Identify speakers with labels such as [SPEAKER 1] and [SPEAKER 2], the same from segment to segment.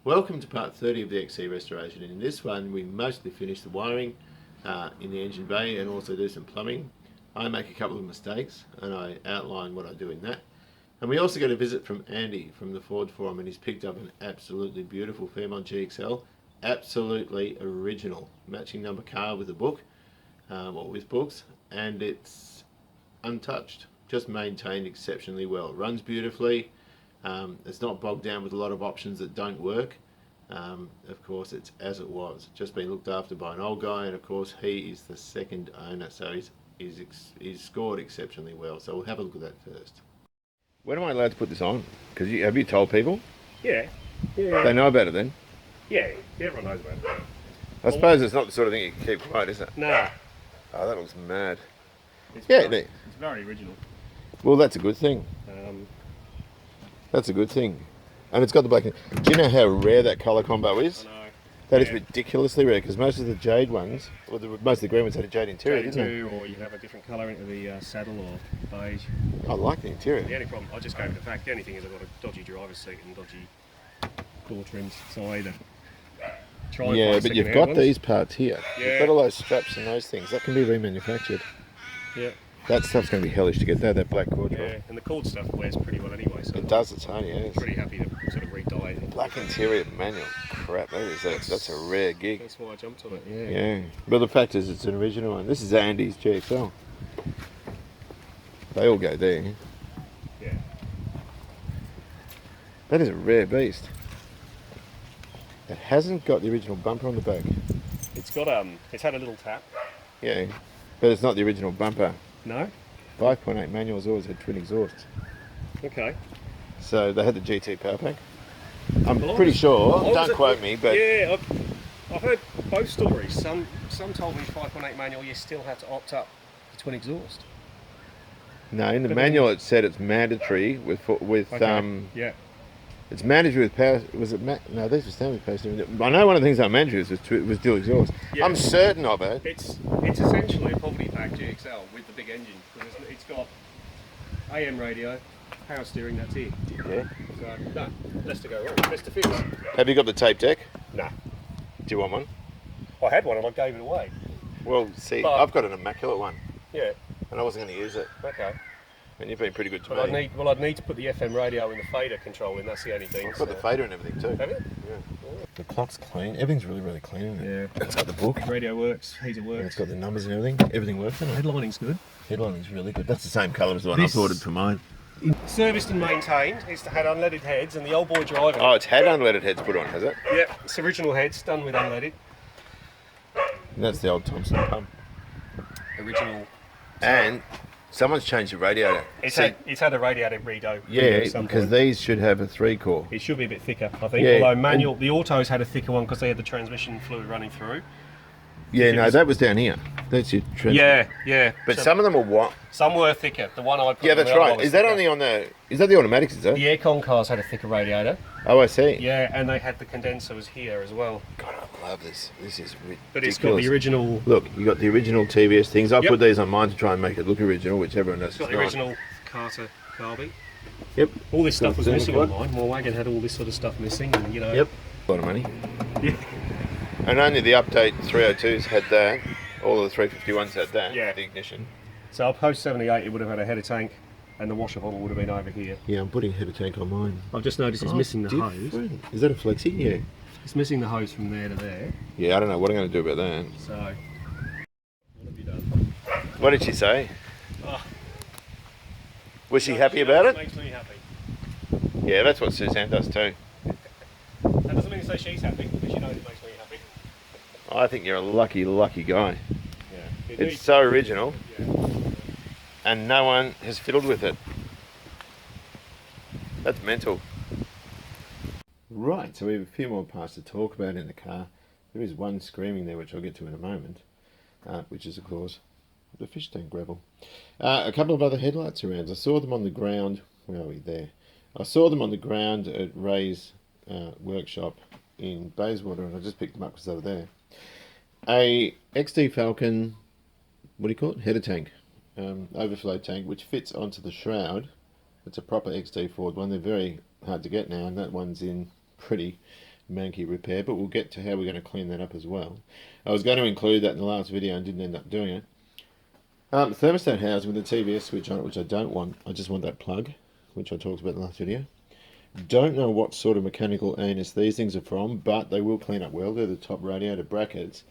[SPEAKER 1] Welcome to part 30 of the XC restoration. In this one we mostly finish the wiring in the engine bay and also do some plumbing. I make a couple of mistakes and I outline what I do in that. And we also get a visit from Andy from the Ford Forum, and he's picked up an absolutely beautiful Fairmont GXL, absolutely original, matching number car with a book, or with books, and it's untouched, just maintained exceptionally well. Runs beautifully. It's not bogged down with a lot of options that don't work. Of course, it's as it was, just been looked after by an old guy, and of course he is the second owner, so he's scored exceptionally well. So we'll have a look at that first. When am I allowed to put this on? Because have you told people?
[SPEAKER 2] Yeah. Yeah.
[SPEAKER 1] They know about it then?
[SPEAKER 2] Yeah, everyone knows about it.
[SPEAKER 1] I suppose it's not the sort of thing you can keep quiet, is it?
[SPEAKER 2] Nah.
[SPEAKER 1] Oh, that looks mad.
[SPEAKER 2] It's
[SPEAKER 1] It's
[SPEAKER 2] very original.
[SPEAKER 1] well, that's a good thing. That's a good thing. And it's got the black. Do you know how rare that colour combo is?
[SPEAKER 2] I know.
[SPEAKER 1] That is ridiculously rare, because most of the jade ones, or most of the green ones, had a jade interior, didn't they?
[SPEAKER 2] Or you have a different colour into the saddle or beige.
[SPEAKER 1] I like the interior.
[SPEAKER 2] The only problem, I'll just go with the fact, the only thing is I've got a dodgy driver's seat and dodgy door trims, so I either try and
[SPEAKER 1] Yeah,
[SPEAKER 2] find
[SPEAKER 1] but you've
[SPEAKER 2] second-hand
[SPEAKER 1] got
[SPEAKER 2] ones.
[SPEAKER 1] these parts here.
[SPEAKER 2] Yeah.
[SPEAKER 1] You've got all those straps and those things. That can be remanufactured.
[SPEAKER 2] Yeah.
[SPEAKER 1] That stuff's going to be hellish to get that black cord.
[SPEAKER 2] Yeah, and the cord stuff wears pretty well anyway, so
[SPEAKER 1] It does its own, yes.
[SPEAKER 2] I'm pretty happy to sort of re-dye it.
[SPEAKER 1] Black interior manual. Crap, that's a rare gig.
[SPEAKER 2] That's why I jumped on it, yeah.
[SPEAKER 1] Yeah, but the fact is it's an original one. This is Andy's GXL. They all go there.
[SPEAKER 2] Yeah.
[SPEAKER 1] That is a rare beast. It hasn't got the original bumper on the back.
[SPEAKER 2] It's got, it's had a little tap.
[SPEAKER 1] Yeah, but it's not the original bumper.
[SPEAKER 2] No?
[SPEAKER 1] 5.8 manuals always had twin exhausts.
[SPEAKER 2] Okay.
[SPEAKER 1] So they had the GT power pack. I'm
[SPEAKER 2] Well,
[SPEAKER 1] pretty sure,
[SPEAKER 2] I was
[SPEAKER 1] don't
[SPEAKER 2] at-
[SPEAKER 1] quote me, but
[SPEAKER 2] Yeah, I've heard both stories. Some told me 5.8 manual, you still have to opt up the twin exhaust.
[SPEAKER 1] no, in the
[SPEAKER 2] But
[SPEAKER 1] manual it said it's mandatory with
[SPEAKER 2] Okay. Yeah.
[SPEAKER 1] it's mandatory with power. Was it? No, these were standard power steering. I know one of the things that mandatory was dual exhaust.
[SPEAKER 2] Yeah.
[SPEAKER 1] I'm certain of it.
[SPEAKER 2] It's essentially a poverty pack GXL with the big engine. Because it's got AM radio, power steering, that's it.
[SPEAKER 1] Yeah.
[SPEAKER 2] So, no, less to go wrong, less to fix.
[SPEAKER 1] Have you got the tape deck?
[SPEAKER 2] Nah.
[SPEAKER 1] Do you want one?
[SPEAKER 2] I had one and I gave it away.
[SPEAKER 1] Well, see,
[SPEAKER 2] But-
[SPEAKER 1] I've got an immaculate one,
[SPEAKER 2] Yeah,
[SPEAKER 1] and I wasn't going to use it.
[SPEAKER 2] okay.
[SPEAKER 1] And you've been pretty good to
[SPEAKER 2] But
[SPEAKER 1] me.
[SPEAKER 2] I'd need to put the FM radio in the fader control in, that's the only thing.
[SPEAKER 1] I've got the fader and everything too.
[SPEAKER 2] Have you?
[SPEAKER 1] Yeah. The clock's clean. Everything's really, really clean in it.
[SPEAKER 2] Yeah.
[SPEAKER 1] It's got the book.
[SPEAKER 2] Radio works, heater
[SPEAKER 1] And
[SPEAKER 2] works.
[SPEAKER 1] it's got the numbers and everything. Everything works in it.
[SPEAKER 2] Headlining's good.
[SPEAKER 1] Headlining's really good. That's the same colour as the one
[SPEAKER 2] This-
[SPEAKER 1] I ordered for mine.
[SPEAKER 2] Serviced and maintained. It's had unleaded heads, and the old boy driver.
[SPEAKER 1] Oh, it's had unleaded heads put on, has it?
[SPEAKER 2] Yeah, it's original heads done with unleaded.
[SPEAKER 1] And that's the old Thompson pump.
[SPEAKER 2] Original.
[SPEAKER 1] And someone's changed the radiator.
[SPEAKER 2] It's
[SPEAKER 1] See,
[SPEAKER 2] had a radiator redo.
[SPEAKER 1] yeah,
[SPEAKER 2] at some
[SPEAKER 1] because
[SPEAKER 2] point.
[SPEAKER 1] these should have a 3-core.
[SPEAKER 2] It should be a bit thicker, I think.
[SPEAKER 1] Yeah,
[SPEAKER 2] Although manual, the autos had a thicker one because they had the transmission fluid running through.
[SPEAKER 1] Yeah,
[SPEAKER 2] it
[SPEAKER 1] no,
[SPEAKER 2] was-
[SPEAKER 1] that was down here. That's your trend.
[SPEAKER 2] Yeah.
[SPEAKER 1] But
[SPEAKER 2] So
[SPEAKER 1] some of them are what?
[SPEAKER 2] some were thicker. The one I put.
[SPEAKER 1] Yeah,
[SPEAKER 2] on
[SPEAKER 1] that's
[SPEAKER 2] the other
[SPEAKER 1] right.
[SPEAKER 2] one was
[SPEAKER 1] Is that
[SPEAKER 2] thicker.
[SPEAKER 1] only on the? Is that the automatics? Is it?
[SPEAKER 2] The aircon cars had a thicker radiator.
[SPEAKER 1] Oh, I see.
[SPEAKER 2] Yeah, and they had the condenser was here as well.
[SPEAKER 1] God, I love this. This is ridiculous.
[SPEAKER 2] But it's got the original.
[SPEAKER 1] Look, you got the original TVS things. I
[SPEAKER 2] Yep.
[SPEAKER 1] put these on mine to try and make it look original, which everyone knows.
[SPEAKER 2] It's got
[SPEAKER 1] it's
[SPEAKER 2] the
[SPEAKER 1] not.
[SPEAKER 2] original Carter Carby.
[SPEAKER 1] Yep.
[SPEAKER 2] All this stuff was
[SPEAKER 1] Cool.
[SPEAKER 2] missing on mine. My wagon had all this sort of stuff missing, and you know.
[SPEAKER 1] Yep. A lot of money.
[SPEAKER 2] Yeah.
[SPEAKER 1] And only the update 302s had that. All of the 351s had that.
[SPEAKER 2] Yeah.
[SPEAKER 1] The ignition.
[SPEAKER 2] So a post 78, it would have had a header tank, and the washer bottle would have been over here.
[SPEAKER 1] Yeah, I'm putting a header tank on mine.
[SPEAKER 2] I've just noticed it's
[SPEAKER 1] Oh,
[SPEAKER 2] missing the hose.
[SPEAKER 1] different. Is that a flexi? Yeah.
[SPEAKER 2] It's missing the hose from there to there.
[SPEAKER 1] Yeah, I don't know what I'm going to do about that.
[SPEAKER 2] So, what have you done?
[SPEAKER 1] What did she say?
[SPEAKER 2] Oh,
[SPEAKER 1] Was she happy about it?
[SPEAKER 2] Makes me happy.
[SPEAKER 1] Yeah, that's what Suzanne does too.
[SPEAKER 2] That doesn't mean to say she's happy, but she knows it makes me happy.
[SPEAKER 1] I think you're a lucky, lucky guy.
[SPEAKER 2] Yeah.
[SPEAKER 1] It's so original,
[SPEAKER 2] Yeah.
[SPEAKER 1] and no one has fiddled with it. That's mental. Right, so we have a few more parts to talk about in the car. There is one screaming there, which I'll get to in a moment, which is, of course, the fish tank gravel. A couple of other headlights around. I saw them on the ground. Where are we? There. I saw them on the ground at Ray's workshop in Bayswater, and I just picked them up because they were there. A XD Falcon, what do you call it? Header tank, overflow tank, which fits onto the shroud. It's a proper XD Ford one. They're very hard to get now, and that one's in pretty manky repair, but we'll get to how we're going to clean that up as well. I was going to include that in the last video and didn't end up doing it. Thermostat housing with a TVS switch on it, which I don't want. I just want that plug, which I talked about in the last video. Don't know what sort of mechanical anus these things are from, but they will clean up well. They're the top radiator brackets.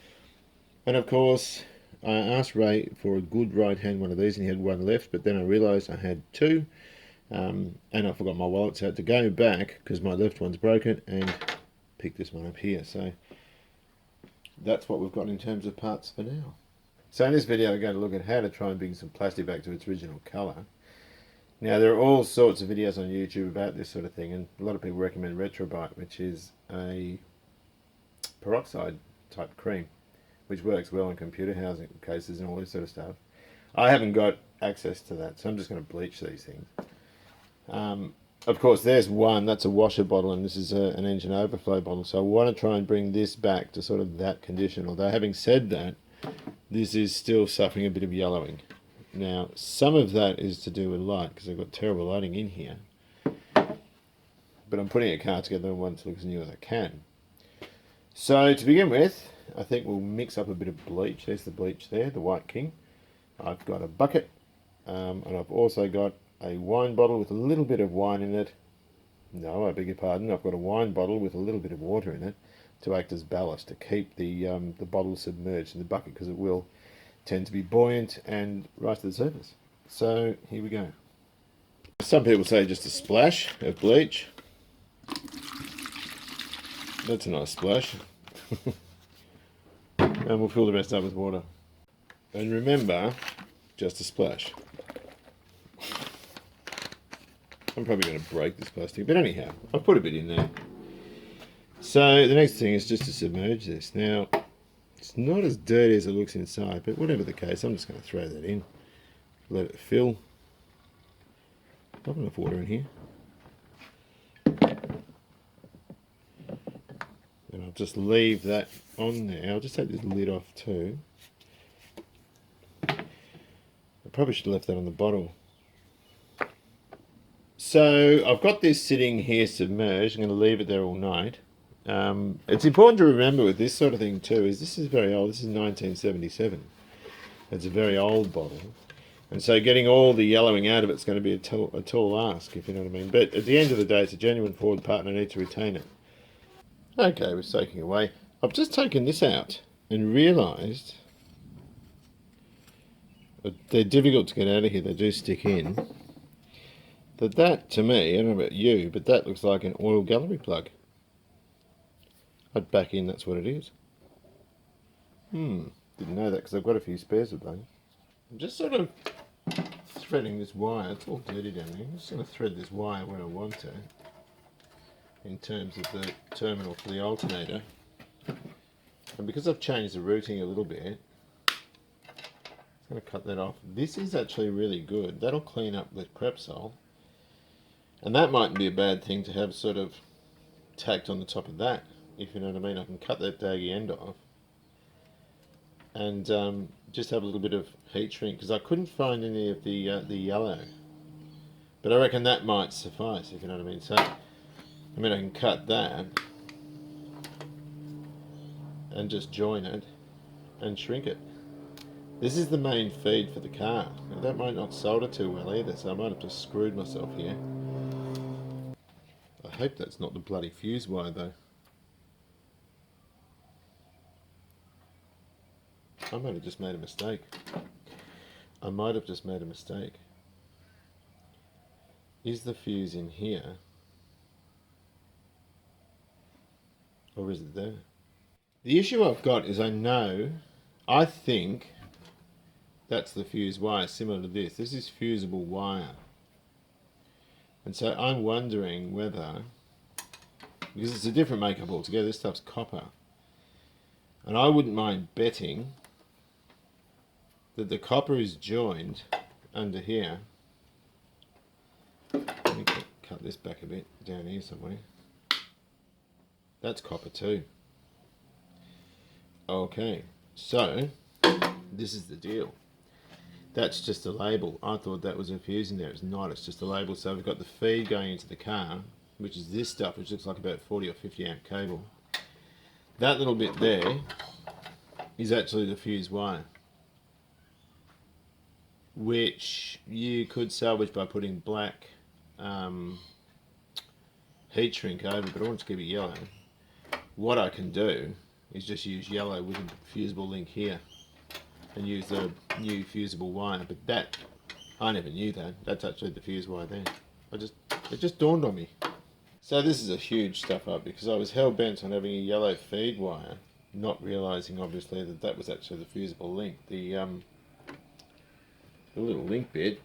[SPEAKER 1] And of course, I asked Ray for a good right hand one of these, and he had one left, but then I realised I had two, and I forgot my wallet, so I had to go back because my left one's broken and pick this one up here. So that's what we've got in terms of parts for now. So in this video, we're going to look at how to try and bring some plastic back to its original colour. Now, there are all sorts of videos on YouTube about this sort of thing, and a lot of people recommend Retrobite, which is a peroxide type cream, which works well in computer housing cases and all this sort of stuff. I haven't got access to that, so I'm just going to bleach these things. Of course, there's one, that's a washer bottle, and this is an engine overflow bottle, so I want to try and bring this back to sort of that condition, although having said that, this is still suffering a bit of yellowing. Now, some of that is to do with light, because I've got terrible lighting in here, but I'm putting a car together and want it to look as new as I can. So, to begin with, I think we'll mix up a bit of bleach. There's the bleach there, the White King. I've got a bucket, and I've also got a wine bottle with a little bit of wine in it. No, I beg your pardon, I've got a wine bottle with a little bit of water in it to act as ballast, to keep the bottle submerged in the bucket, because it will tend to be buoyant and rise to the surface. So here we go. Some people say just a splash of bleach. That's a nice splash. And we'll fill the rest up with water. And remember, just a splash. I'm probably going to break this plastic, but anyhow, I've put a bit in there. So the next thing is just to submerge this. Now, it's not as dirty as it looks inside, but whatever the case, I'm just going to throw that in. Let it fill. Not enough water in here. And I'll just leave that on there. I'll just take this lid off too. I probably should have left that on the bottle. So I've got this sitting here submerged. I'm going to leave it there all night. It's important to remember with this sort of thing too, is this is very old. This is 1977. It's a very old bottle. And so getting all the yellowing out of it's going to be a tall ask, if you know what I mean. But at the end of the day, it's a genuine Ford part and I need to retain it. Okay, we're soaking away. I've just taken this out and realised they're difficult to get out of here. They do stick in. That to me, I don't know about you, but that looks like an oil gallery plug. I'd back in that's what it is. Didn't know that because I've got a few spares of those. I'm just sort of threading this wire. It's all dirty down there. I'm just going to thread this wire where I want to in terms of the terminal for the alternator. And because I've changed the routing a little bit, I'm going to cut that off. This is actually really good. That'll clean up the Crepsol. And that mightn't be a bad thing to have sort of tacked on the top of that, if you know what I mean. I can cut that daggy end off and just have a little bit of heat shrink, because I couldn't find any of the yellow, but I reckon that might suffice, if you know what I mean. So I mean, I can cut that and just join it and shrink it. This is the main feed for the car. Now, that might not solder too well either, so I might have just screwed myself here. I hope that's not the bloody fuse wire though. I might have just made a mistake. Is the fuse in here? Or is it there? The issue I've got is I think that's the fuse wire, similar to this. This is fusible wire. And so I'm wondering whether, because it's a different makeup altogether, this stuff's copper. And I wouldn't mind betting that the copper is joined under here. Let me cut this back a bit, down here somewhere. That's copper too. Okay, so this is the deal. That's just a label. I thought that was a fuse in there. It's not, it's just a label. So we've got the feed going into the car, which is this stuff, which looks like about 40 or 50 amp cable. that little bit there is actually the fuse wire, which you could salvage by putting black heat shrink over, but I want to keep it yellow. What I can do is just use yellow with a fusible link here and use the new fusible wire, but that, I never knew that. That's actually the fuse wire there. It just dawned on me. So this is a huge stuff up because I was hell bent on having a yellow feed wire, not realising obviously that that was actually the fusible link. The little link bit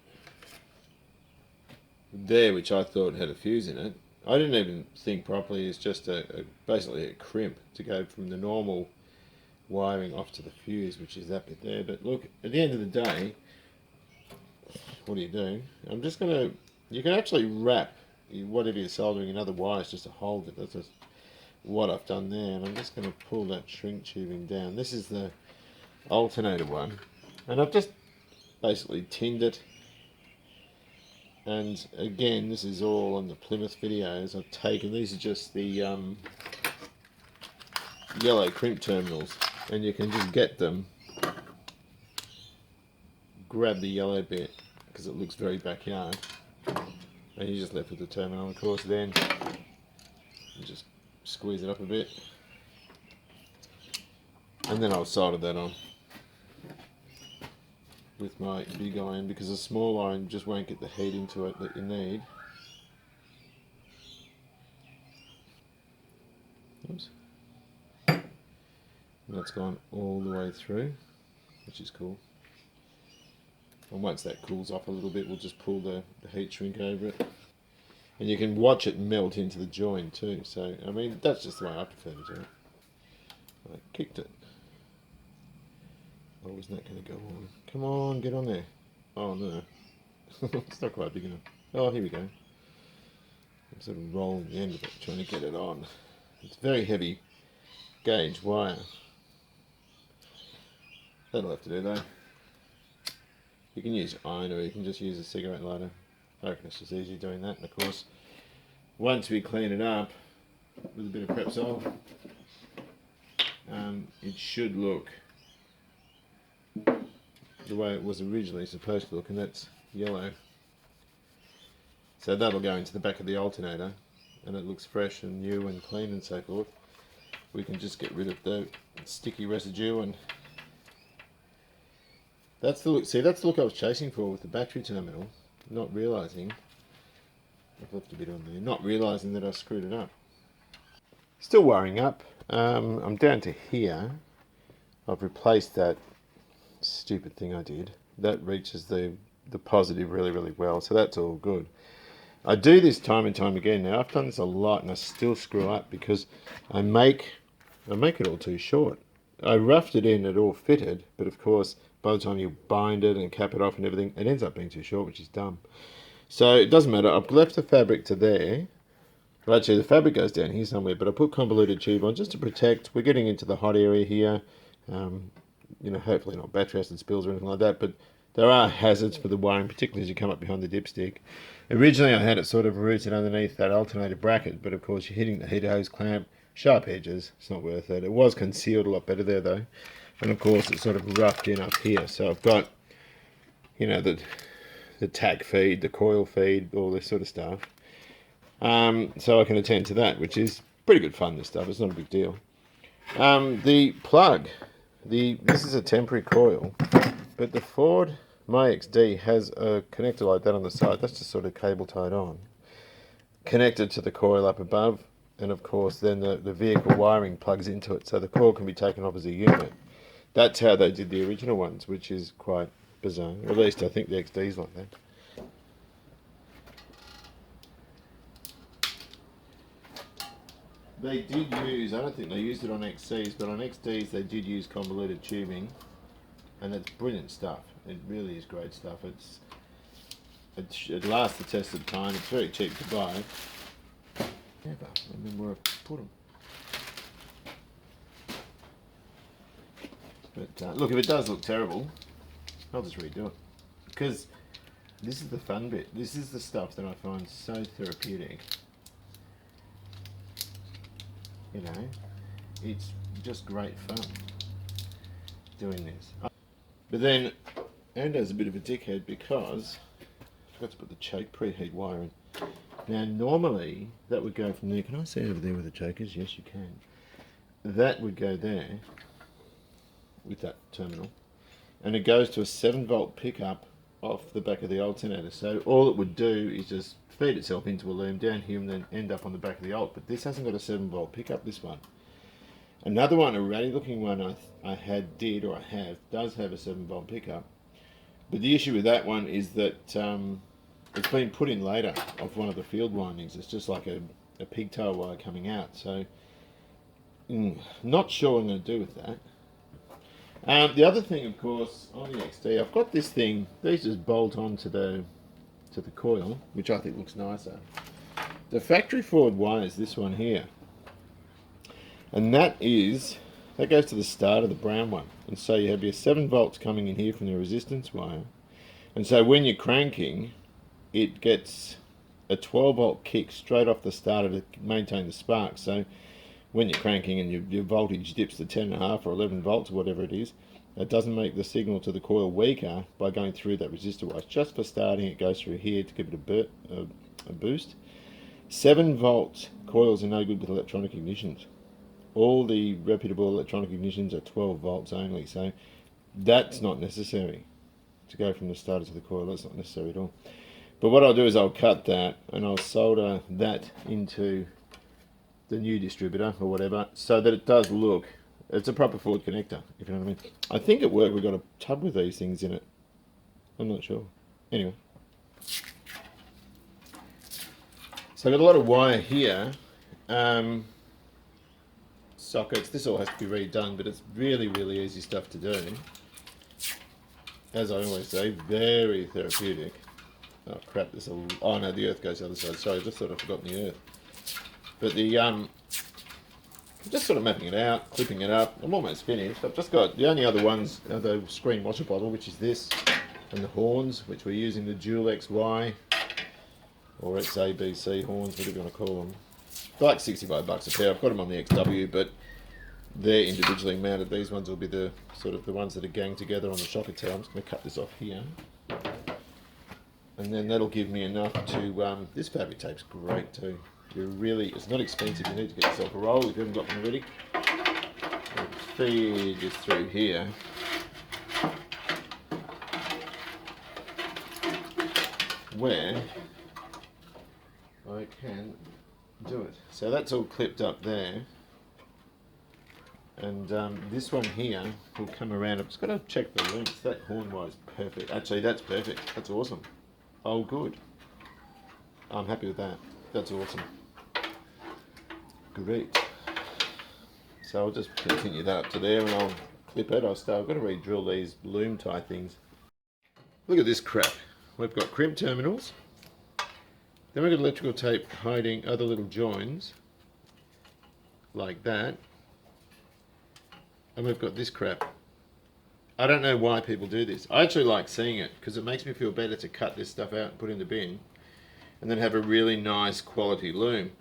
[SPEAKER 1] there, which I thought had a fuse in it, I didn't even think properly. It's just basically a crimp to go from the normal wiring off to the fuse, which is that bit there. But look, at the end of the day, what do you do? I'm just going to, you can actually wrap whatever you're soldering in other wires just to hold it. That's just what I've done there. And I'm just going to pull that shrink tubing down. This is the alternator one. And I've just basically tinned it. And again, this is all on the Plymouth videos I've taken. These are just the yellow crimp terminals, and you can just get them, grab the yellow bit because it looks very backyard, and you're just left with the terminal. Of course, then you just squeeze it up a bit, and then I'll solder that on with my big iron, because a small iron just won't get the heat into it that you need. Oops. And that's gone all the way through, which is cool. And once that cools off a little bit, we'll just pull the heat shrink over it. And you can watch it melt into the joint too. So, I mean, that's just the way I prefer to do it. I kicked it. Oh, isn't that going to go on? Come on, get on there. Oh, no. It's not quite big enough. Oh, here we go. I'm sort of rolling the end of it, trying to get it on. It's very heavy gauge wire. That'll have to do though. You can use iron, or you can just use a cigarette lighter. I reckon it's just easy doing that. And of course, once we clean it up with a bit of Prepsol, it should look the way it was originally supposed to look, and that's yellow. So that'll go into the back of the alternator, and it looks fresh and new and clean and so forth. We can just get rid of the sticky residue, and that's the look. See, that's the look I was chasing for with the battery terminal, not realising, I've left a bit on there, not realising that I screwed it up. Still wiring up. I'm down to here. I've replaced that stupid thing I did. That reaches the positive really, really well, so that's all good. I do this time and time again now. I've done this a lot and I still screw up because I make it all too short. I roughed it in, it all fitted, but of course by the time you bind it and cap it off and everything, it ends up being too short, which is dumb. So it doesn't matter. I've left the fabric to there. Well, actually the fabric goes down here somewhere, but I put convoluted tube on just to protect. We're getting into the hot area here. You know, hopefully not battery acid spills or anything like that, but there are hazards for the wiring, particularly as you come up behind the dipstick. Originally I had it sort of rooted underneath that alternator bracket, but of course you're hitting the heater hose clamp, sharp edges, it's not worth it. It was concealed a lot better there though, and of course it's sort of roughed in up here, so I've got, you know, the tack feed, the coil feed, all this sort of stuff. So I can attend to that, which is pretty good fun, this stuff, it's not a big deal. The plug, this is a temporary coil, but the Ford My XD has a connector like that on the side. That's just sort of cable tied on, connected to the coil up above, and of course then the vehicle wiring plugs into it, so the coil can be taken off as a unit. That's how they did the original ones, which is quite bizarre. Or at least I think the XD's like that. They did use, I don't think they used it on XCs, but on XDs they did use convoluted tubing, and it's brilliant stuff. It really is great stuff. It lasts the test of time. It's very cheap to buy. Never remember where I put them. But look, if it does look terrible, I'll just redo it. Because this is the fun bit. This is the stuff that I find so therapeutic. You know, it's just great fun doing this. But then Ando's a bit of a dickhead because I forgot to put the choke preheat wire in. Now normally that would go from there. Can I see over there with the chokers? Yes, you can. That would go there with that terminal, and it goes to a 7-volt pickup off the back of the alternator. So all it would do is just feed itself into a loom down here and then end up on the back of the alt. But this hasn't got a 7-volt pickup, this one. Another one, a ratty looking one I have, does have a 7-volt pickup. But the issue with that one is that it's been put in later off one of the field windings. It's just like a pigtail wire coming out. So not sure what I'm going to do with that. The other thing, of course, on the XD, I've got this thing. These just bolt onto the coil, which I think looks nicer. The factory forward wire is this one here, and that goes to the start of the brown one. And so you have your 7 volts coming in here from the resistance wire, and so when you're cranking, it gets a 12-volt kick straight off the starter to maintain the spark. So when you're cranking and your voltage dips to 10.5 or 11 volts or whatever it is, it doesn't make the signal to the coil weaker by going through that resistor wire. Just for starting, it goes through here to give it a boost. 7-volt coils are no good with electronic ignitions. All the reputable electronic ignitions are 12 volts only, so that's not necessary to go from the starter to the coil. That's not necessary at all. But what I'll do is I'll cut that and I'll solder that into the new distributor or whatever, so that it does look, it's a proper forward connector, if you know what I mean. I think at work we've got a tub with these things in it. I'm not sure. Anyway. So I've got a lot of wire here. Sockets. This all has to be redone, but it's really, really easy stuff to do. As I always say, very therapeutic. Oh crap, oh no, the earth goes the other side. Sorry, I just thought I'd forgotten the earth. But just sort of mapping it out, clipping it up. I'm almost finished. I've just got, the only other ones are the screen washer bottle, which is this, and the horns, which we're using the dual XY, or XABC horns, whatever you want to call them. They're like 65 bucks a pair. I've got them on the XW, but they're individually mounted. These ones will be the sort of the ones that are ganged together on the shocker tail. I'm just going to cut this off here. And then that'll give me enough to, this fabric tape's great too. It's not expensive. You need to get yourself a roll if you haven't got one already. And feed this through here. Where I can do it. So that's all clipped up there. And this one here will come around. I've just got to check the length. That horn wire is perfect. Actually, that's perfect. That's awesome. Oh, good. I'm happy with that. That's awesome. Great. So I'll just continue that up to there and I'll clip it. I've got to re-drill these loom tie things. Look at this crap. We've got crimp terminals. Then we've got electrical tape hiding other little joins like that. And we've got this crap. I don't know why people do this. I actually like seeing it because it makes me feel better to cut this stuff out and put in the bin and then have a really nice quality loom.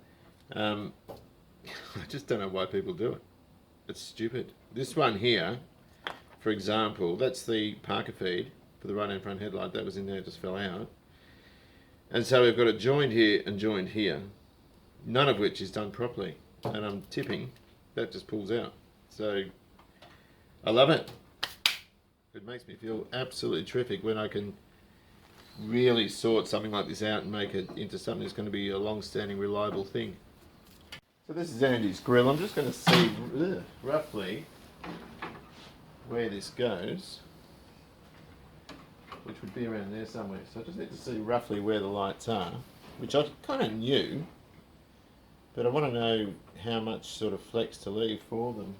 [SPEAKER 1] I just don't know why people do it. It's stupid. This one here, for example, that's the Parker feed for the right and front headlight. That was in there, just fell out. And so we've got it joined here and joined here, none of which is done properly. And I'm tipping, that just pulls out. So I love it. It makes me feel absolutely terrific when I can really sort something like this out and make it into something that's going to be a long-standing, reliable thing. So this is Andy's grill. I'm just going to see roughly where this goes, which would be around there somewhere. So I just need to see roughly where the lights are, which I kind of knew, but I want to know how much sort of flex to leave for them.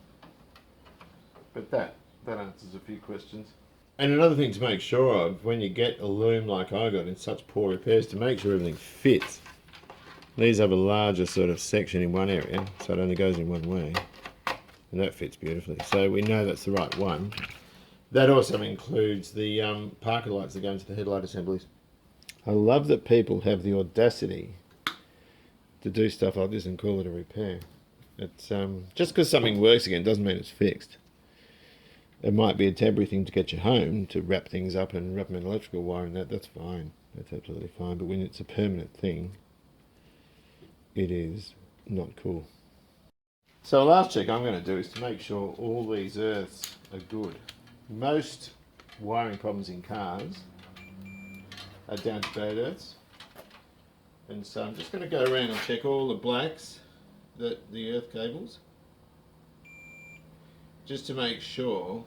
[SPEAKER 1] But that answers a few questions. And another thing to make sure of when you get a loom like I got in such poor repairs, to make sure everything fits. These have a larger sort of section in one area, so it only goes in one way. And that fits beautifully. So we know that's the right one. That also includes the Parker lights that go into the headlight assemblies. I love that people have the audacity to do stuff like this and call it a repair. It's just because something works again doesn't mean it's fixed. It might be a temporary thing to get you home, to wrap things up and wrap them in electrical wire, and that's fine. That's absolutely fine. But when it's a permanent thing, it is not cool. So the last check I'm going to do is to make sure all these earths are good. Most wiring problems in cars are down to bad earths. And so I'm just going to go around and check all the blacks, the earth cables, just to make sure,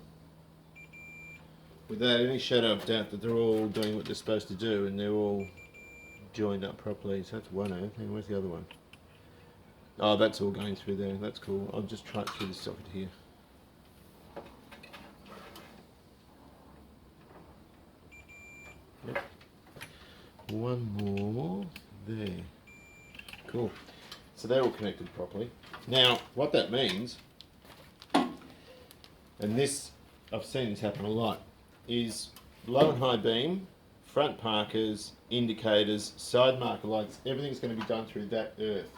[SPEAKER 1] without any shadow of doubt, that they're all doing what they're supposed to do and they're all joined up properly. So that's one earth. And where's the other one? Oh, that's all going through there. That's cool. I'll just try it through this socket here. Yep. One more there. Cool. So they're all connected properly. Now, what that means, and this, I've seen this happen a lot, is low and high beam, front parkers, indicators, side marker lights, everything's going to be done through that earth.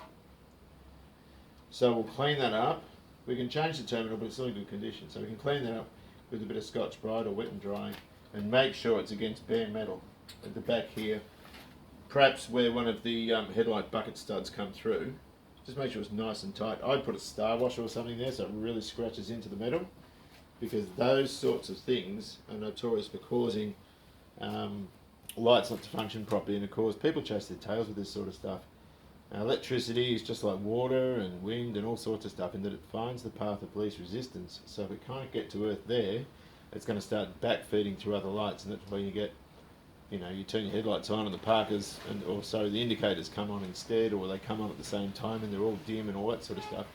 [SPEAKER 1] So we'll clean that up. We can change the terminal, but it's still in good condition. So we can clean that up with a bit of Scotch-Brite or wet and dry and make sure it's against bare metal at the back here. Perhaps where one of the headlight bucket studs come through. Just make sure it's nice and tight. I'd put a star washer or something there so it really scratches into the metal, because those sorts of things are notorious for causing lights not to function properly, and of course people chase their tails with this sort of stuff. Electricity is just like water and wind and all sorts of stuff, in that it finds the path of least resistance. So if it can't get to earth there, it's going to start backfeeding through other lights, and that's where you get, you know, you turn your headlights on and the parkers, and also the indicators come on instead, or they come on at the same time and they're all dim and all that sort of stuff.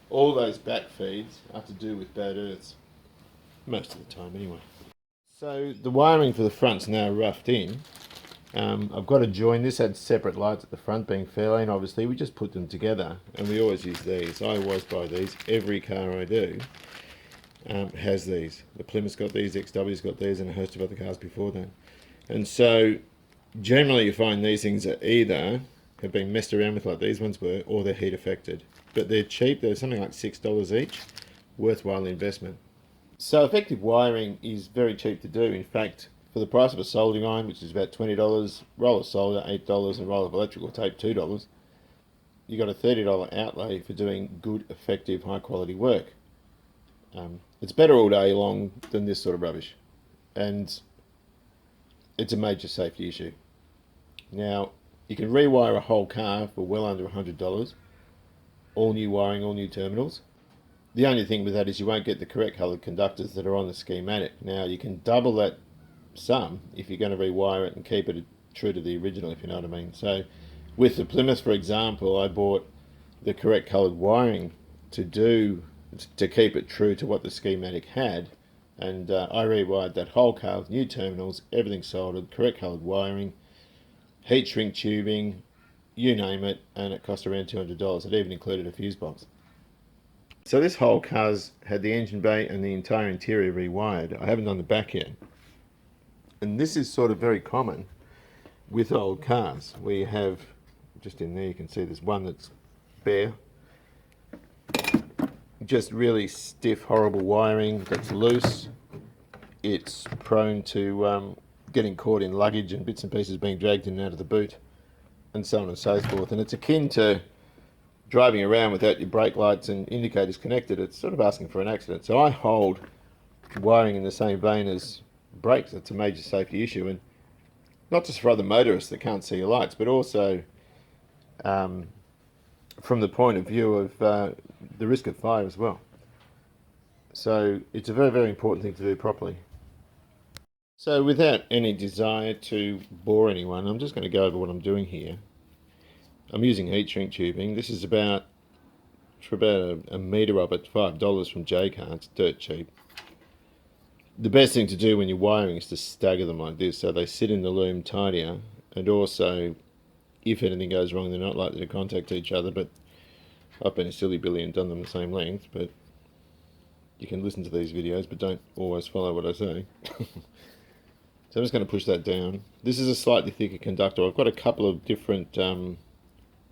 [SPEAKER 1] All those backfeeds are to do with bad earths, most of the time anyway. So the wiring for the front's now roughed in. I've got to join this, had separate lights at the front, being Fairlane obviously. We just put them together, and we always use these. I always buy these. Every car I do has these. The Plymouth's got these, XW's got these, and a host of other cars before that. And so generally you find these things are either have been messed around with like these ones were, or they're heat affected. But they're cheap. They're something like $6 each. Worthwhile investment. So effective wiring is very cheap to do. In fact, for the price of a soldering iron, which is about $20, roll of solder $8, and roll of electrical tape $2, you got a $30 outlay for doing good, effective, high quality work. It's better all day long than this sort of rubbish, and it's a major safety issue. Now, you can rewire a whole car for well under $100, all new wiring, all new terminals. The only thing with that is you won't get the correct coloured conductors that are on the schematic. Now, you can double that sum if you're going to rewire it and keep it true to the original, if you know what I mean. So with the Plymouth, for example, I bought the correct coloured wiring to keep it true to what the schematic had, and I rewired that whole car with new terminals, everything soldered, correct coloured wiring, heat shrink tubing, you name it, and it cost around $200. It even included a fuse box. So this whole car's had the engine bay and the entire interior rewired. I haven't done the back yet. And this is sort of very common with old cars, where you have, just in there you can see there's one that's bare, just really stiff, horrible wiring that's loose. It's prone to getting caught in luggage and bits and pieces being dragged in and out of the boot, and so on and so forth. And it's akin to driving around without your brake lights and indicators connected. It's sort of asking for an accident. So I hold wiring in the same vein as brakes. It's a major safety issue, and not just for other motorists that can't see your lights, but also from the point of view of the risk of fire as well. So it's a very, very important thing to do properly. So without any desire to bore anyone, I'm just going to go over what I'm doing here. I'm using heat shrink tubing. This is about a metre of it, $5 from J-Car. It's dirt cheap. The best thing to do when you're wiring is to stagger them like this, so they sit in the loom tidier, and also if anything goes wrong they're not likely to contact each other. But I've been a silly Billy and done them the same length, but you can listen to these videos but don't always follow what I say. So I'm just going to push that down. This is a slightly thicker conductor. I've got a couple of different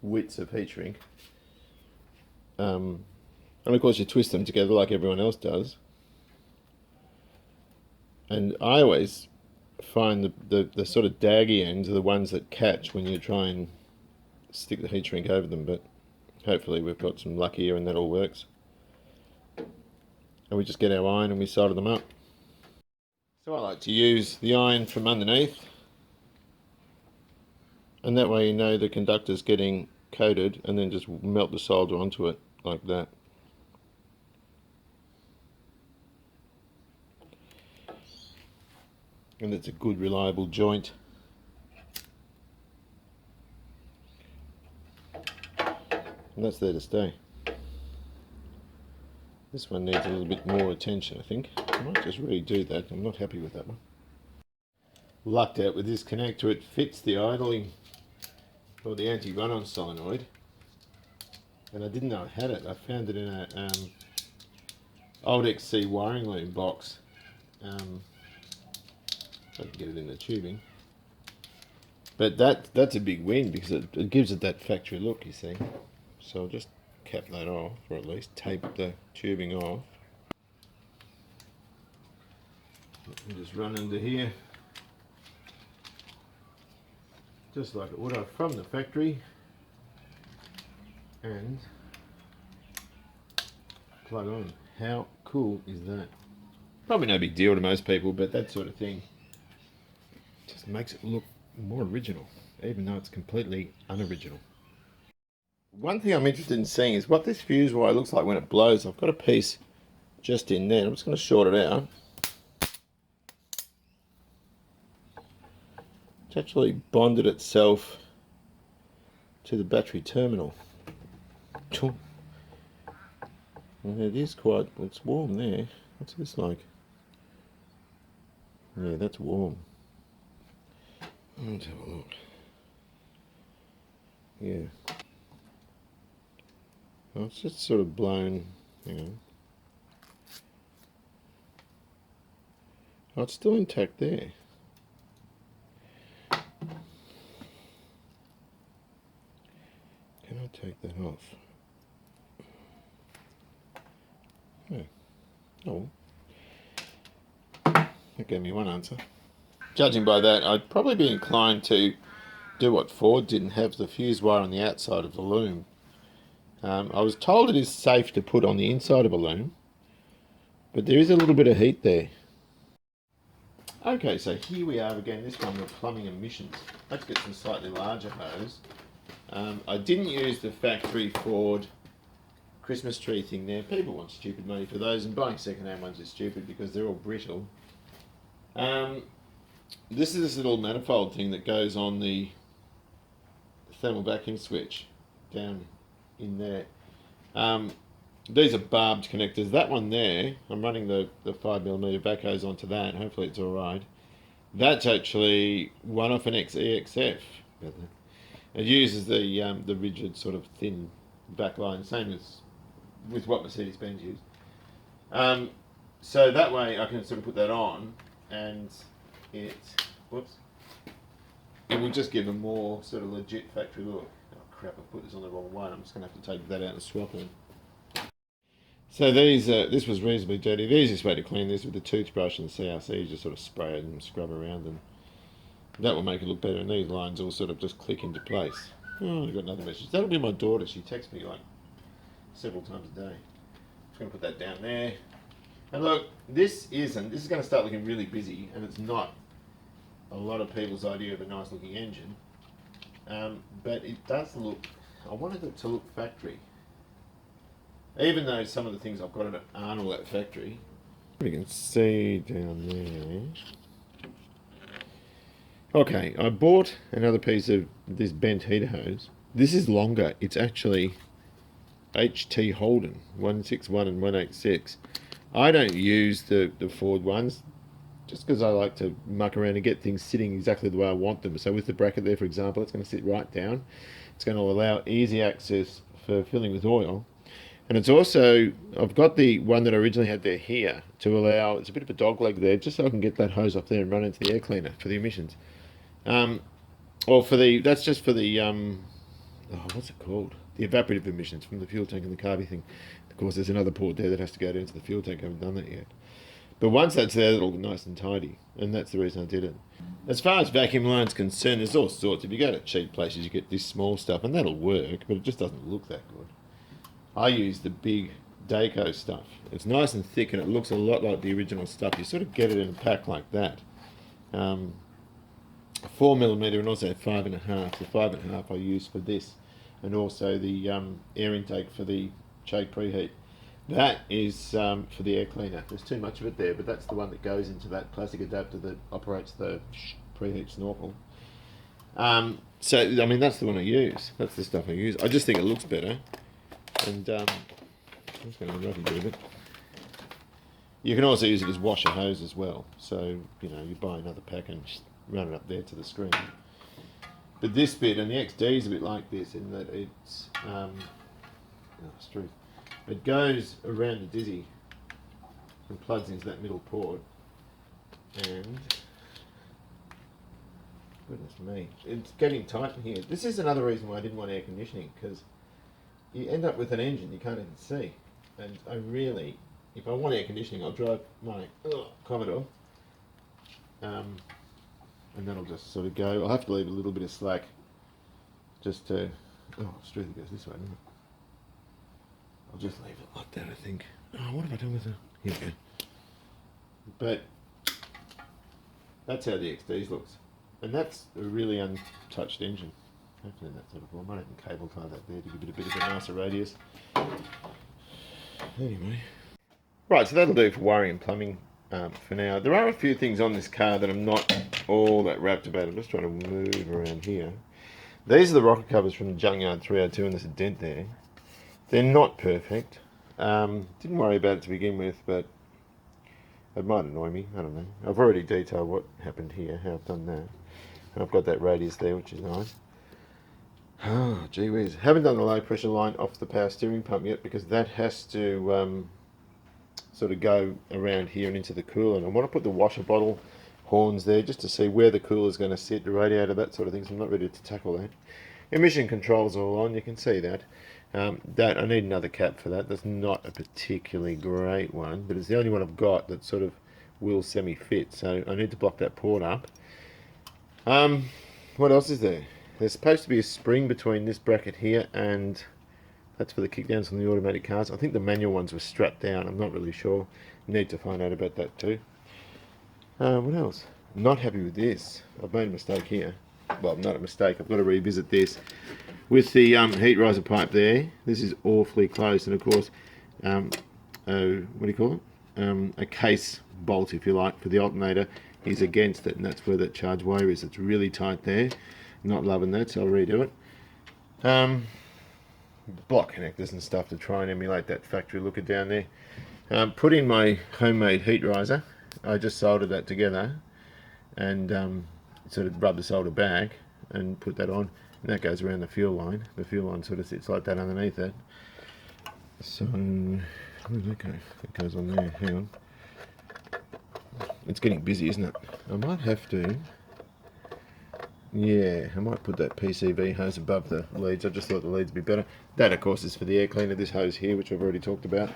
[SPEAKER 1] widths of heat shrink. And of course you twist them together like everyone else does. And I always find the sort of daggy ends are the ones that catch when you try and stick the heat shrink over them, but hopefully we've got some luck here and that all works. And we just get our iron and we solder them up. So I like to use the iron from underneath, and that way you know the conductor's getting coated, and then just melt the solder onto it like that. And it's a good reliable joint. And that's there to stay. This one needs a little bit more attention, I think. I might just redo that. I'm not happy with that one. Lucked out with this connector. It fits the idling or the anti-run-on solenoid. And I didn't know I had it. I found it in a old XC wiring loom box. I can get it in the tubing. But that's a big win because it gives it that factory look, you see. So I'll just cap that off, or at least tape the tubing off. And just run into here, just like it would have from the factory, and plug on. How cool is that? Probably no big deal to most people, but that sort of thing just makes it look more original, even though it's completely unoriginal. One thing I'm interested in seeing is what this fuse wire looks like when it blows. I've got a piece just in there. I'm just going to short it out. It's actually bonded itself to the battery terminal. And it is quite, it's warm there. What's this like? Yeah, that's warm. Let's have a look. Yeah. Well, it's just sort of blown, hang on. Oh, it's still intact there. Can I take that off? Yeah. Oh. That gave me one answer. Judging by that, I'd probably be inclined to do what Ford did and have the fuse wire on the outside of the loom. I was told it is safe to put on the inside of a loom, but there is a little bit of heat there. Okay, so here we are again, this one with plumbing emissions. Let's get some slightly larger hose. I didn't use the factory Ford Christmas tree thing there. People want stupid money for those, and buying second-hand ones is stupid because they're all brittle. This is this little manifold thing that goes on the thermal vacuum switch down in there. These are barbed connectors. That one there, I'm running the 5mm back hose onto that. Hopefully it's alright. That's actually one off an EXF. It uses the rigid sort of thin back line, same as with what Mercedes-Benz use. So that way I can sort of put that on, and it will just give a more sort of legit factory look. Oh crap, I put this on the wrong one. I'm just going to have to take that out and swap it. So these, this was reasonably dirty. The easiest way to clean this with the toothbrush and CRC is just sort of spray it and scrub around, and that will make it look better. And these lines all sort of just click into place. Oh, I've got another message. That'll be my daughter. She texts me like several times a day. Just going to put that down there. And look, this is going to start looking really busy, and it's not a lot of people's idea of a nice looking engine. But it does look, I wanted it to look factory. Even though some of the things I've got in it aren't all that factory. You can see down there. Okay, I bought another piece of this bent heater hose. This is longer. It's actually HT Holden 161 and 186. I don't use the Ford ones just because I like to muck around and get things sitting exactly the way I want them. So with the bracket there, for example, it's going to sit right down. It's going to allow easy access for filling with oil. And it's also, I've got the one that I originally had there here to allow, it's a bit of a dog leg there, just so I can get that hose off there and run into the air cleaner for the emissions. Or for the, that's just for the, oh, what's it called? The evaporative emissions from the fuel tank and the carby thing. course, there's another port there that has to go down to the fuel tank. I haven't done that yet. But once that's there, it'll look nice and tidy, and that's the reason I did it. As far as vacuum line's concerned, there's all sorts. If you go to cheap places, you get this small stuff, and that'll work, but it just doesn't look that good. I use the big Daco stuff. It's nice and thick, and it looks a lot like the original stuff. You sort of get it in a pack like that. 4mm and also 5.5. The 5.5 I use for this, and also the air intake for the choke preheat. That is for the air cleaner. There's too much of it there, but that's the one that goes into that plastic adapter that operates the preheat snorkel. So, I mean, that's the one I use. That's the stuff I use. I just think it looks better. And I'm just going to rub a bit of it. You can also use it as washer hose as well. So, you know, you buy another pack and just run it up there to the screen. But this bit, and the XD is a bit like this in that it's... it goes around the dizzy and plugs into that middle port, and goodness me, it's getting tight in here. This is another reason why I didn't want air conditioning, because you end up with an engine you can't even see. And I really, if I want air conditioning, I'll drive my Commodore, and that'll just sort of go. I'll have to leave a little bit of slack just to, Struther goes this way, doesn't it? I'll just leave it like that, I think. Oh, what have I done with it? Here we go. But that's how the XDs looks. And that's a really untouched engine. Hopefully that's sort of cool. I might even cable tie that there to give it a bit of a nicer radius. Anyway. Right, so that'll do for wiring and plumbing for now. There are a few things on this car that I'm not all that wrapped about. I'm just trying to move around here. These are the rocker covers from the Junkyard 302, and there's a dent there. They're not perfect. Didn't worry about it to begin with, but it might annoy me. I don't know. I've already detailed what happened here, how I've done that. And I've got that radius there, which is nice. Oh, gee whiz. Haven't done the low pressure line off the power steering pump yet, because that has to sort of go around here and into the cooler. And I want to put the washer bottle horns there just to see where the cooler is going to sit, the radiator, that sort of thing. So I'm not ready to tackle that. Emission controls are all on, you can see that. That I need another cap for that. That's not a particularly great one, but it's the only one I've got that sort of will semi-fit, so I need to block that port up. What else is there? There's supposed to be a spring between this bracket here, and that's for the kickdowns on the automatic cars. I think the manual ones were strapped down. I'm not really sure. Need to find out about that too. What else? Not happy with this. I've made a mistake here. Well, not a mistake. I've got to revisit this. With the heat riser pipe there, this is awfully close, and of course, what do you call it? A case bolt, if you like, for the alternator is against it, and that's where that charge wire is. It's really tight there. Not loving that, so I'll redo it. Block connectors and stuff to try and emulate that factory looker down there. Put in my homemade heat riser. I just soldered that together and sort of rub the solder back and put that on. And that goes around the fuel line. The fuel line sort of sits like that underneath it. So, where did that go? It goes on there. Hang on. It's getting busy, isn't it? I might have to. Yeah, I might put that PCV hose above the leads. I just thought the leads would be better. That, of course, is for the air cleaner. This hose here, which I've already talked about.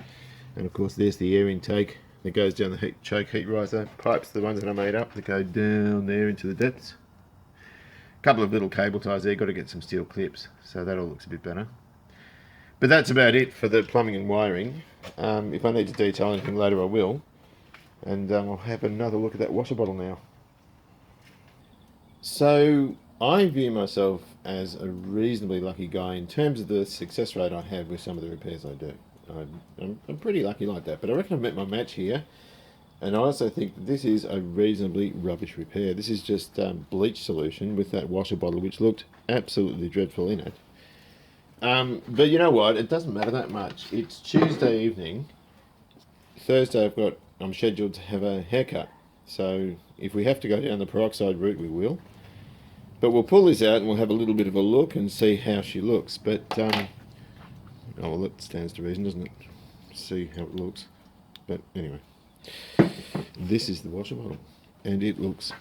[SPEAKER 1] And, of course, there's the air intake that goes down the choke heat riser. Pipes, the ones that I made up, that go down there into the depths. Couple of little cable ties there, got to get some steel clips, so that all looks a bit better. But that's about it for the plumbing and wiring. If I need to detail anything later, I will. And I'll have another look at that washer bottle now. So I view myself as a reasonably lucky guy in terms of the success rate I have with some of the repairs I do. I'm pretty lucky like that, but I reckon I've met my match here. And I also think that this is a reasonably rubbish repair. This is just bleach solution with that washer bottle, which looked absolutely dreadful in it. But you know what? It doesn't matter that much. It's Tuesday evening. Thursday I'm scheduled to have a haircut. So if we have to go down the peroxide route, we will. But we'll pull this out and we'll have a little bit of a look and see how she looks. But, oh, well, that stands to reason, doesn't it? See how it looks. But anyway. This is the washer bottle, and it looks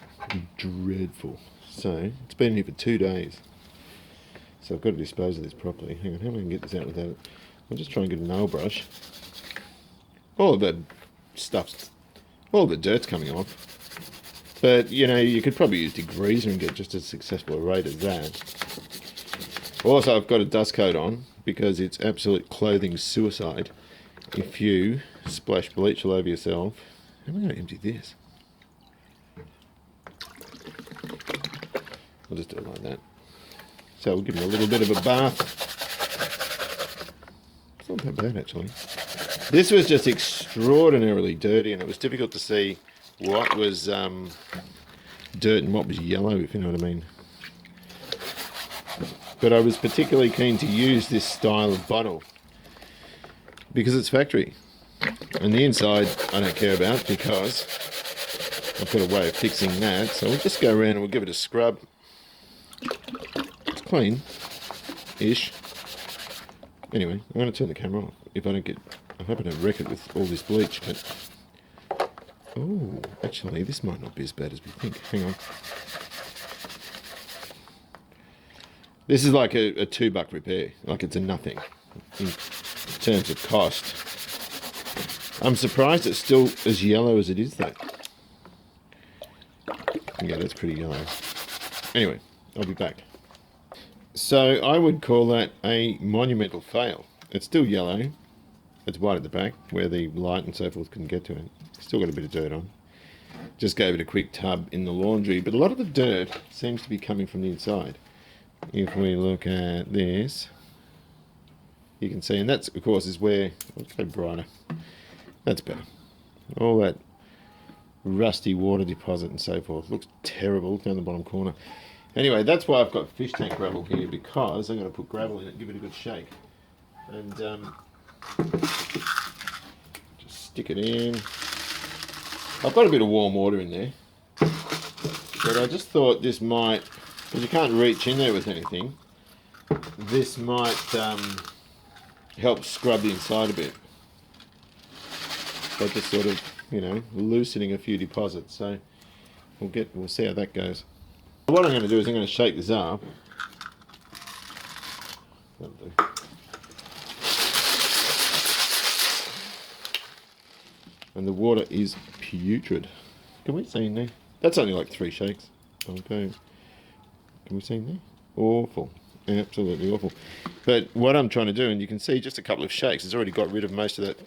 [SPEAKER 1] dreadful. So it's been here for 2 days, so I've got to dispose of this properly. Hang on, how am I going to get this out without it I'll just try and get a nail brush. All of the stuff's, all the dirt's coming off. But, you know, you could probably use degreaser and get just as successful a rate as that. Also, I've got a dust coat on because it's absolute clothing suicide if you splash bleach all over yourself. How am I going to empty this? I'll just do it like that. So we'll give him a little bit of a bath. It's not that bad, actually. This was just extraordinarily dirty, and it was difficult to see what was dirt and what was yellow, if you know what I mean. But I was particularly keen to use this style of bottle because it's factory. And the inside I don't care about because I've got a way of fixing that. So we'll just go around and we'll give it a scrub. It's clean-ish. Anyway, I'm going to turn the camera off. If I don't get, I hope I don't wreck it with all this bleach, but oh, actually, this might not be as bad as we think. Hang on. This is like a $2 repair. Like it's a nothing in terms of cost. I'm surprised it's still as yellow as it is, though. Yeah, that's pretty yellow. Anyway, I'll be back. So I would call that a monumental fail. It's still yellow. It's white at the back, where the light and so forth couldn't get to it. Still got a bit of dirt on. Just gave it a quick tub in the laundry, but a lot of the dirt seems to be coming from the inside. If we look at this, you can see, and that's, of course, is where, let's go brighter. That's better. All that rusty water deposit and so forth. Looks terrible down the bottom corner. Anyway, that's why I've got fish tank gravel here, because I'm going to put gravel in it and give it a good shake. And just stick it in. I've got a bit of warm water in there, but I just thought this might, because you can't reach in there with anything, this might help scrub the inside a bit. By just sort of, you know, loosening a few deposits. So we'll see how that goes. What I'm going to do is I'm going to shake this up. That'll do. And the water is putrid. Can we see in there? That's only like 3 shakes. Okay. Can we see in there? Awful. Absolutely awful. But what I'm trying to do, and you can see just a couple of shakes, it's already got rid of most of that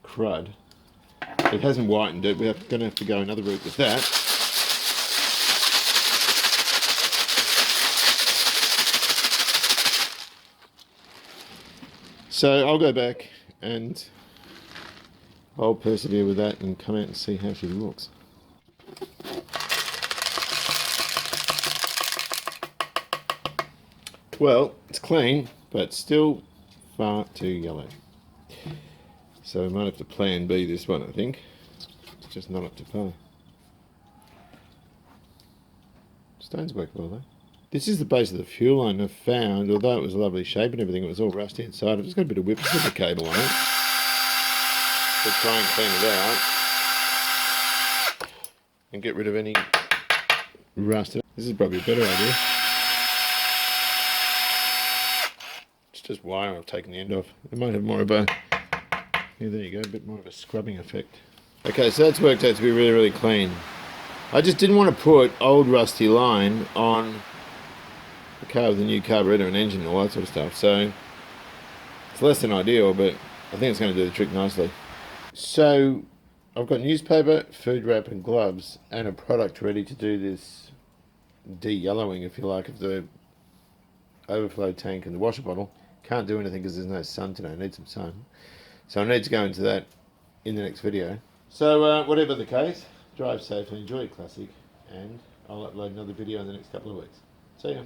[SPEAKER 1] crud. It hasn't whitened it. We're going to have to go another route with that. So I'll go back and I'll persevere with that and come out and see how she looks. Well, it's clean, but still far too yellow. So we might have to plan B this one, I think. It's just not up to par. Stones work well though. This is the base of the fuel line I've found. Although it was a lovely shape and everything, it was all rusty inside. I've just got a bit of whip the cable on it to try and clean it out and get rid of any rust. This is probably a better idea. It's just wire I've taken the end off. It might have more of a, yeah, there you go, a bit more of a scrubbing effect. Okay, so that's worked out to be really, really clean. I just didn't want to put old rusty line on the car with a new carburetor and engine and all that sort of stuff. So it's less than ideal, but I think it's going to do the trick nicely. So I've got newspaper, food wrap and gloves and a product ready to do this de-yellowing, if you like, of the overflow tank and the washer bottle. Can't do anything because there's no sun today. I need some sun. So I need to go into that in the next video. So whatever the case, drive safely, enjoy your classic, and I'll upload another video in the next couple of weeks. See ya.